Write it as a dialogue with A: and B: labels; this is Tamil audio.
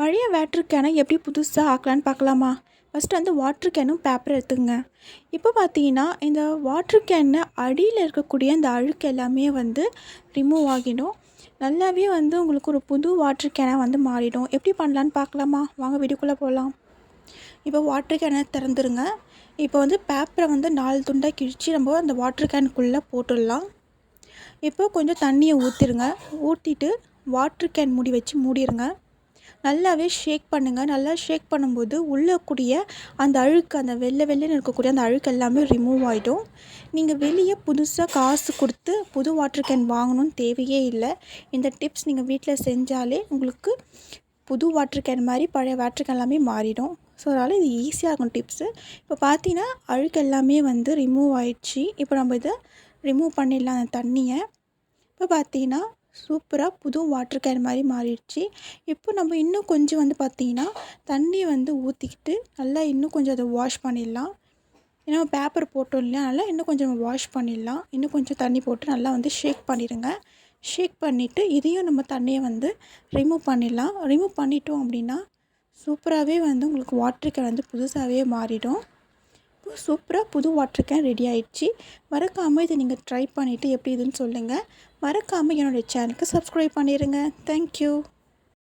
A: பழைய வாட்டர் கேனை எப்படி புதுசாக ஆக்கலான்னு பார்க்கலாமா? ஃபஸ்ட்டு வந்து வாட்ரு கேனும் பேப்பரும் எடுத்துக்கங்க. இப்போ பார்த்தீங்கன்னா, இந்த வாட்ரு கேனில் அடியில் இருக்கக்கூடிய இந்த அழுக்கு எல்லாமே வந்து ரிமூவ் ஆகிடும். நல்லாவே வந்து உங்களுக்கு ஒரு புது வாட்ரு கேனாக வந்து மாறிடும். எப்படி பண்ணலான்னு பார்க்கலாமா? வாங்க வீடியோக்குள்ளே போகலாம். இப்போ வாட்ரு கேனை திறந்துருங்க. இப்போ வந்து பேப்பரை வந்து 4 துண்டாக கிழித்து நம்ம அந்த வாட்ரு கேனுக்குள்ளே போட்டுடலாம். இப்போ கொஞ்சம் தண்ணியை ஊற்றிடுங்க. ஊற்றிட்டு வாட்ரு கேன் மூடி வச்சு மூடிடுங்க. நல்லாவே ஷேக் பண்ணுங்கள். நல்லா ஷேக் பண்ணும்போது உள்ளே கூடிய அந்த அழுக்கு, அந்த வெள்ளைன்னு இருக்கக்கூடிய அந்த அழுக்கு எல்லாமே ரிமூவ் ஆகிடும். நீங்கள் வெளியே புதுசாக காசு கொடுத்து புது வாட்டர் கேன் வாங்கணும்னு தேவையே இல்லை. இந்த டிப்ஸ் நீங்கள் வீட்டில் செஞ்சாலே உங்களுக்கு புது வாட்டர் கேன் மாதிரி பழைய வாட்டர் கேன் எல்லாமே மாறிடும். ஸோ அதனால் இது ஈஸியாக இருக்கும் டிப்ஸு. இப்போ பார்த்தீங்கன்னா அழுக்கு எல்லாமே வந்து ரிமூவ் ஆயிடுச்சு. இப்போ நம்ம இதை ரிமூவ் பண்ணிடலாம் அந்த தண்ணியை. இப்போ பார்த்தீங்கன்னா சூப்பராக புது வாட்டர் கேன் மாதிரி மாறிடுச்சு. இப்போ நம்ம இன்னும் கொஞ்சம் வந்து பார்த்திங்கன்னா தண்ணி வந்து ஊற்றிக்கிட்டு நல்லா இன்னும் கொஞ்சம் அதை வாஷ் பண்ணிடலாம். ஏன்னா பேப்பர் போட்டோம் இல்லையா, நல்லா இன்னும் கொஞ்சம் வாஷ் பண்ணிடலாம். இன்னும் கொஞ்சம் தண்ணி போட்டு நல்லா வந்து ஷேக் பண்ணிடுங்க. ஷேக் பண்ணிவிட்டு இதையும் நம்ம தண்ணியை வந்து ரிமூவ் பண்ணிடலாம். ரிமூவ் பண்ணிட்டோம் அப்படின்னா சூப்பராகவே வந்து உங்களுக்கு வாட்டர் கேன் வந்து புதுசாகவே மாறிடும். இப்போ சூப்பராக புது வாட்டர் கேன் ரெடி ஆகிடுச்சு. மறக்காமல் இதை நீங்கள் ட்ரை பண்ணிவிட்டு எப்படி இதுன்னு சொல்லுங்கள். மறக்காமல் என்னுடைய சேனலுக்கு சப்ஸ்கிரைப் பண்ணிடுங்க. தேங்க்யூ.